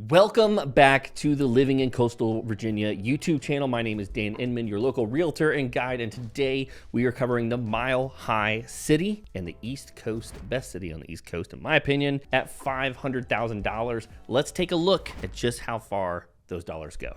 Welcome back to the Living in Coastal Virginia YouTube channel. My name is Dan Inman, your local realtor and guide, and today we are covering the Mile High City and the East Coast, best city on the East Coast, in my opinion, at $500,000. Let's take a look at just how far those dollars go.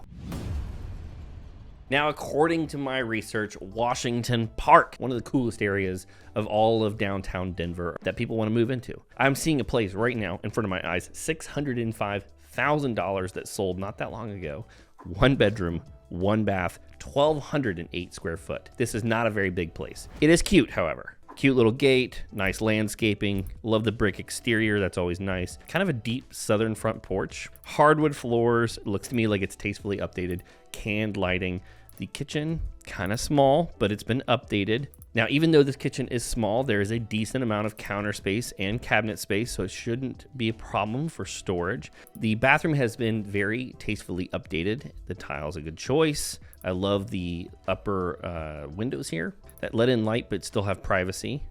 Now, according to my research, Washington Park, one of the coolest areas of all of downtown Denver that people want to move into. I'm seeing a place right now in front of my eyes, $605,000 that sold not that long ago. 1 bedroom, 1 bath, 1,208 square foot. This is not a very big place. It is cute, however. Cute little gate, nice landscaping. Love the brick exterior, that's always nice. Kind of a deep southern front porch. Hardwood floors, it looks to me like it's tastefully updated. Canned lighting. The kitchen, kind of small, but it's been updated. Now, even though this kitchen is small, there is a decent amount of counter space and cabinet space, so it shouldn't be a problem for storage. The bathroom has been very tastefully updated. The tile's a good choice. I love the upper windows here that let in light but still have privacy.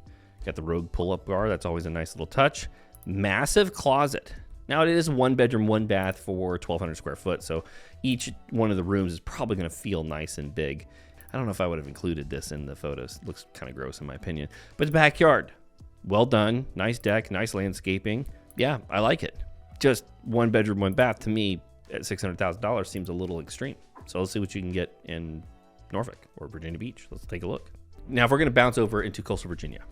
Got the Rogue pull-up bar, that's always a nice little touch. Massive closet. Now, it is 1 bedroom, 1 bath for 1,200 square foot, so each one of the rooms is probably going to feel nice and big. I don't know if I would have included this in the photos. It looks kind of gross in my opinion. But the backyard, well done. Nice deck, nice landscaping. Yeah, I like it. Just 1 bedroom, 1 bath to me at $600,000 seems a little extreme. So let's see what you can get in Norfolk or Virginia Beach. Let's take a look. Now, if we're going to bounce over into coastal Virginia,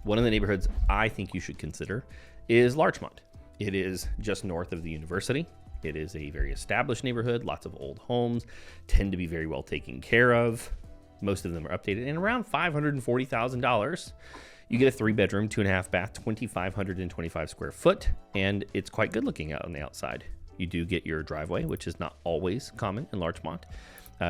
one of the neighborhoods I think you should consider is Larchmont. It is just north of the university. It is a very established neighborhood. Lots of old homes tend to be very well taken care of. Most of them are updated, and around $540,000. You get a 3 bedroom, 2.5 bath, 2,525 square foot, and it's quite good looking out on the outside. You do get your driveway, which is not always common in Larchmont.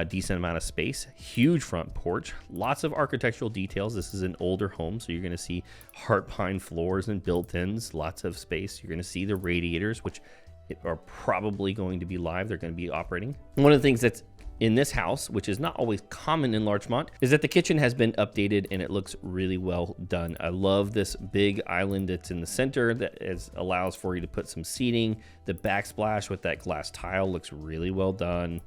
Decent amount of space, huge front porch, lots of architectural details. This is an older home, so you're going to see heart pine floors and built-ins, lots of space. You're going to see the radiators, which are probably going to be live. They're going to be operating. One of the things that's in this house, which is not always common in Larchmont, is that the kitchen has been updated and it looks really well done. I love this big island that's in the center that allows for you to put some seating. The backsplash with that glass tile looks really well done.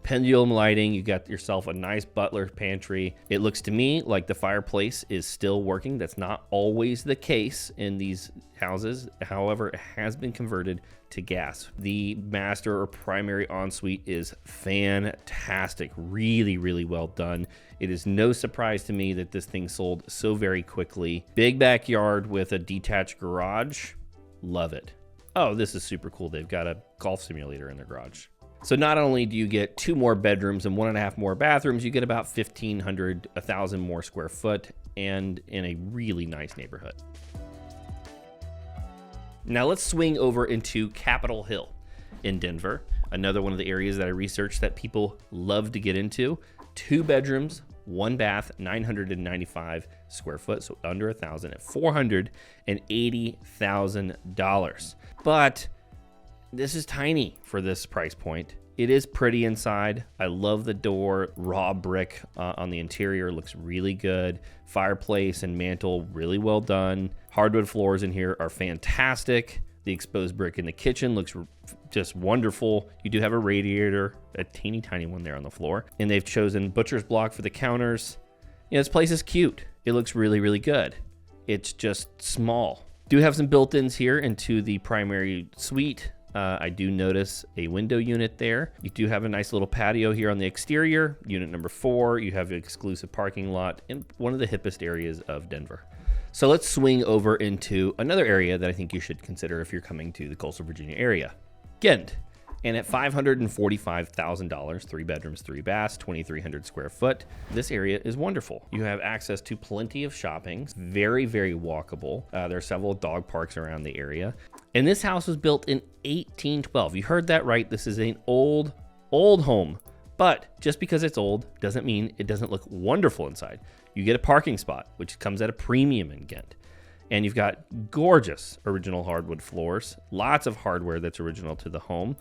Pendulum lighting, you got yourself a nice butler pantry. It looks to me like the fireplace is still working. That's not always the case in these houses. However, it has been converted to gas. The master or primary ensuite is fantastic. Really, really well done. It is no surprise to me that this thing sold so very quickly. Big backyard with a detached garage. Love it. Oh, this is super cool. They've got a golf simulator in their garage. So not only do you get 2 more bedrooms and 1.5 more bathrooms, you get about 1,000 more square foot and in a really nice neighborhood. Now let's swing over into Capitol Hill in Denver, another one of the areas that I researched that people love to get into. 2 bedrooms, 1 bath, 995 square foot, so under 1,000 at $480,000. But this is tiny for this price point. It is pretty inside. I love the door. Raw brick on the interior looks really good. Fireplace and mantle, really well done. Hardwood floors in here are fantastic. The exposed brick in the kitchen looks just wonderful. You do have a radiator, a teeny tiny one there on the floor. And they've chosen butcher's block for the counters. You know, this place is cute. It looks really, really good. It's just small. Do have some built-ins here into the primary suite. I do notice a window unit there. You do have a nice little patio here on the exterior. Unit number 4, you have an exclusive parking lot in one of the hippest areas of Denver. So let's swing over into another area that I think you should consider if you're coming to the coastal Virginia area, Ghent. And at $545,000, 3 bedrooms, 3 baths, 2,300 square foot. This area is wonderful. You have access to plenty of shopping, very, very walkable. There are several dog parks around the area. And this house was built in 1812. You heard that right. This is an old home. But just because it's old doesn't mean it doesn't look wonderful inside. You get a parking spot, which comes at a premium in Ghent. And you've got gorgeous original hardwood floors, lots of hardware that's original to the home.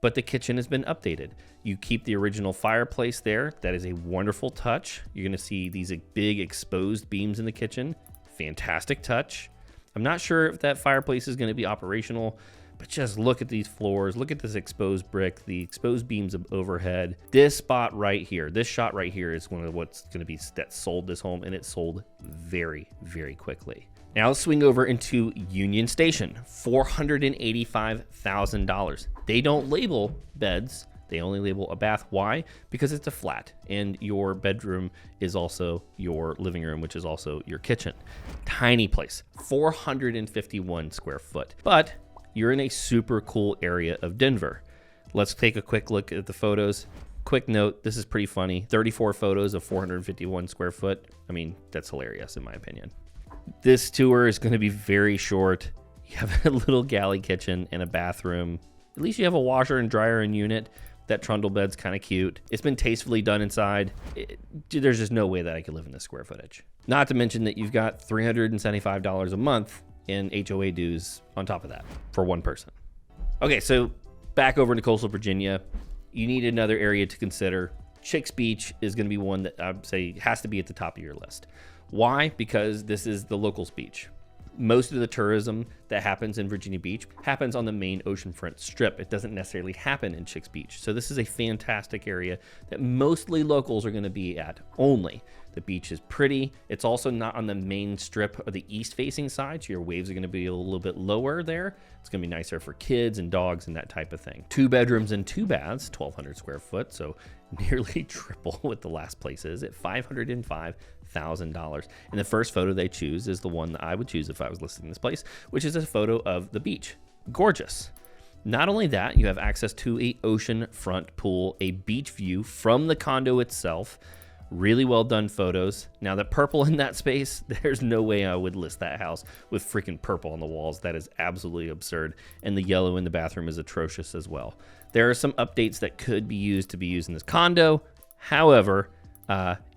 But the kitchen has been updated. You keep the original fireplace there. That is a wonderful touch. You're gonna see these big exposed beams in the kitchen. Fantastic touch. I'm not sure if that fireplace is gonna be operational, But just look at these floors, look at this exposed brick, the exposed beams of overhead. This spot right here, this shot right here is one of what's gonna be that sold this home, and it sold very, very quickly. Now let's swing over into Union Station, $485,000. They don't label beds, they only label a bath. Why? Because it's a flat, and your bedroom is also your living room, which is also your kitchen. Tiny place, 451 square foot. But you're in a super cool area of Denver. Let's take a quick look at the photos. Quick note, this is pretty funny. 34 photos of 451 square foot. I mean, that's hilarious in my opinion. This tour is gonna be very short. You have a little galley kitchen and a bathroom. At least you have a washer and dryer in unit. That trundle bed's kind of cute. It's been tastefully done inside. There's just no way that I could live in this square footage. Not to mention that you've got $375 a month in HOA dues on top of that for one person. Okay, so back over into coastal Virginia, you need another area to consider. Chicks Beach is gonna be one that I'd say has to be at the top of your list. Why? Because this is the locals beach. Most of the tourism that happens in Virginia Beach happens on the main oceanfront strip. It doesn't necessarily happen in Chicks Beach. So this is a fantastic area that mostly locals are going to be at only. The beach is pretty. It's also not on the main strip or the east facing side, so your waves are going to be a little bit lower there. It's going to be nicer for kids and dogs and that type of thing. 2 bedrooms and 2 baths, 1,200 square foot, so nearly triple what the last place is at $505,000. And the first photo they choose is the one that I would choose if I was listing this place, which is a photo of the beach. Gorgeous. Not only that, you have access to a oceanfront pool, a beach view from the condo itself. Really well done photos. Now the purple in that space, there's no way I would list that house with freaking purple on the walls. That is absolutely absurd. And the yellow in the bathroom is atrocious as well. There are some updates that could be used in this condo. However,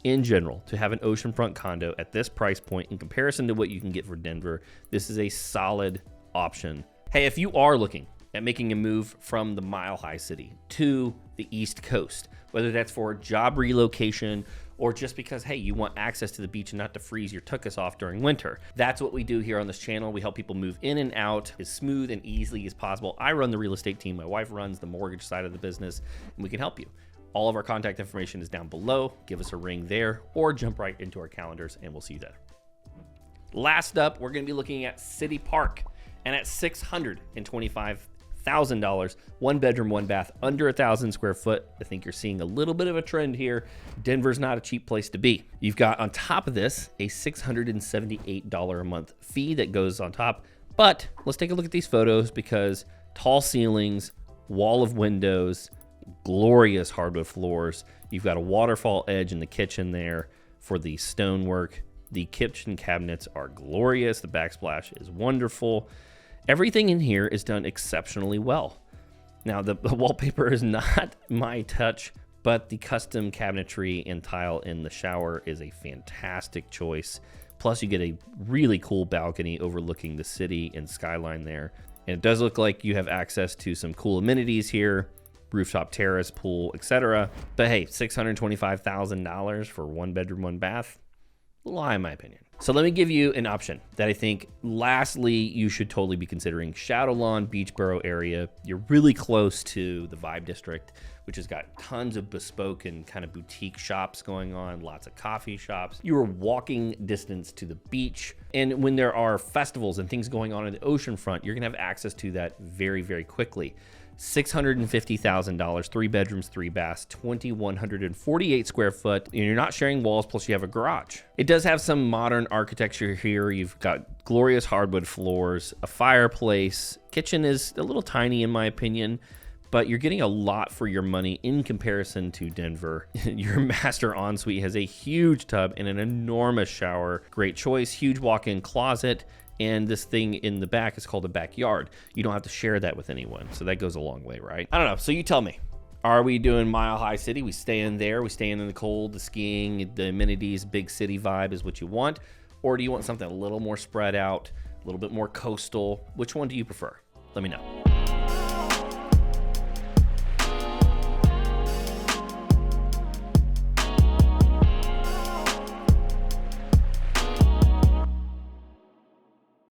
in general, to have an oceanfront condo at this price point in comparison to what you can get for Denver, this is a solid option. Hey, if you are looking at making a move from the Mile High City to the East Coast, whether that's for a job relocation or just because, hey, you want access to the beach and not to freeze your tuchus off during winter. That's what we do here on this channel. We help people move in and out as smooth and easily as possible. I run the real estate team. My wife runs the mortgage side of the business, and we can help you. All of our contact information is down below. Give us a ring there or jump right into our calendars and we'll see you there. Last up, we're gonna be looking at City Park, and at $625,000, 1 bedroom, 1 bath, under 1,000 square foot. I think you're seeing a little bit of a trend here. Denver's not a cheap place to be. You've got on top of this a $678 a month fee that goes on top. But let's take a look at these photos because tall ceilings, wall of windows, glorious hardwood floors. You've got a waterfall edge in the kitchen there for the stonework. The kitchen cabinets are glorious. The backsplash is wonderful. Everything in here is done exceptionally well. Now, the wallpaper is not my touch, but the custom cabinetry and tile in the shower is a fantastic choice. Plus, you get a really cool balcony overlooking the city and skyline there. And it does look like you have access to some cool amenities here, rooftop terrace, pool, etc. But hey, $625,000 for 1 bedroom, 1 bath, a little high in my opinion. So let me give you an option that I think lastly you should totally be considering. Shadow Lawn, Beachboro area. You're really close to the Vibe District, which has got tons of bespoke and kind of boutique shops going on, lots of coffee shops. You are walking distance to the beach. And when there are festivals and things going on in the oceanfront, you're gonna have access to that very, very quickly. $650,000, 3 bedrooms, 3 baths, 2,148 square foot, and you're not sharing walls, plus you have a garage. It does have some modern architecture here. You've got glorious hardwood floors, a fireplace. Kitchen is a little tiny in my opinion, but you're getting a lot for your money in comparison to Denver. Your master ensuite has a huge tub and an enormous shower. Great choice, huge walk-in closet. And this thing in the back is called a backyard. You don't have to share that with anyone. So that goes a long way, right? I don't know. So you tell me, are we doing Mile High City? We staying there, we staying in the cold, the skiing, the amenities, big city vibe is what you want? Or do you want something a little more spread out, a little bit more coastal? Which one do you prefer? Let me know.